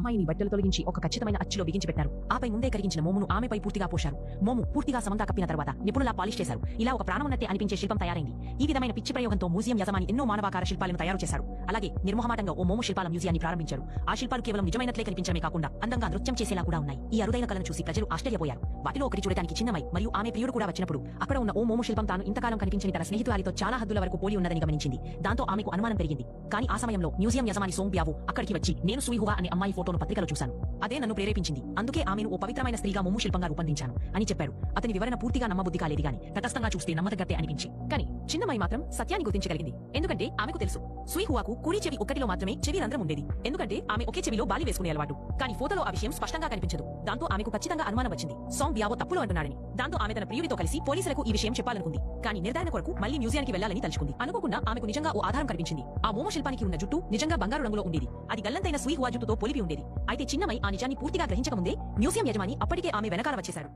అమ్మాయిని బట్టలు తొలగించి ఒక ఖచ్చితమైన అచ్చులో బిగించి పెట్టారు. ఆపై ముందే కరిగించిన మోమును ఆమెపై పూర్తిగా పోశారు. మోము పూర్తిగా సమంతా కప్పిన తర్వాత నిపుణులా పాలిష్ చేశారు. ఇలా ఒక ప్రాణమున్నట్టే అనిపించే శిల్పం తయారైంది. ఈ విధమైన పిచ్చి ప్రయోగంతో మ్యూజియం యజమాని ఎన్నో మానవాకార శిల్పాలను తయారు చేశారు. అలాగే నిర్మోహమాటంగా ఓ మోము శిల్పాల మ్యూజియాన్ని ప్రారంభించారు. ఆ శిల్పాలు కేవలం నిజమైనట్లే కనిపించడమే కాకుండా అందంగా నృత్యం చేసేలా కూడా ఉన్నాయి. ఈ అరుదైన కళను చూసి ప్రజలు ఆశ్చర్యపోయారు. వాటిలో ఒకటి చూడటానికి చిన్నమై మరియు ఆమె ప్రియుడు కూడా వచ్చినప్పుడు అక్కడ ఉన్న ఓ మోము శిల్పం తాను ఇంతకాలం కనిపించని తన స్నేహితురాలితో చాలా హద్దుల వరకు పోలి ఉన్నదని గమనించింది. దాంతో ఆమెకు అనుమానం పెరిగింది. కానీ ఆ సమయంలో మ్యూజియం యజమాని సోంగ్ బ్యావో అక్కడికి వచ్చి నేను సుయిహువా అనే అమ్మాయి ఫోటోను పత్రికలో చూశాను. అదే నన్ను ప్రేరేపించింది. అందుకే ఆమెను ఓ పవిత్రమైన స్త్రీగా మోము శిల్పంగా రూపొందించాను అని చెప్పాడు. అతని వివరణ పూర్తిగా నమ్మబుద్ధి కాలేదు గాని తటస్థంగా చూస్తే నమ్మదగ్గట్టే అనిపించి. కానీ చిన్నమై మాత్రం సత్యాన్ని గుర్తించగలిగింది. ఎందుకంటే ఆమెకు తెలుసు సుయిహువాకు కుడి చెవి ఒక్కటిలో మాత్రమే చెవి రంధ్రం ఉండేది. ఎందుకంటే ఆమె ఒకే చెవిలో బాలి వేసుకునే అలవాటు. కానీ ఫోటోలో ఆ విషయం స్పష్టంగా కనిపించదు. దాంతో ఆమెకు ఖచ్చితంగా అనుమానం వచ్చింది సోంగ్ బ్యావో తప్పులో అంటున్నాడని. దాంతో ఆమె తన ప్రియుడితో కలిసి పోలీసులకు ఈ విషయం చెప్పాలనుకుంది. కానీ నిర్ధారణ కొరకు మళ్లీ మ్యూజియానికి వెళ్లాలని తలుచుకుంది. అనుకోకుండా ఆమెకు నిజంగా ఓ ఆధారం కనిపించింది. ఆ మోము శిల్పానికి ఉన్న జుట్టు నిజంగా బంగారు రంగులో ఉండేది. అది గల్లంతైన సుయిహువా జుట్టుతో పోలిపి ఉండేది. అయితే చిన్నమై ఆ నిజాన్ని పూర్తిగా గ్రహించకముందే మ్యూజియం యజమాని అప్పటికే ఆమె వెనకాల వచ్చేశాడు.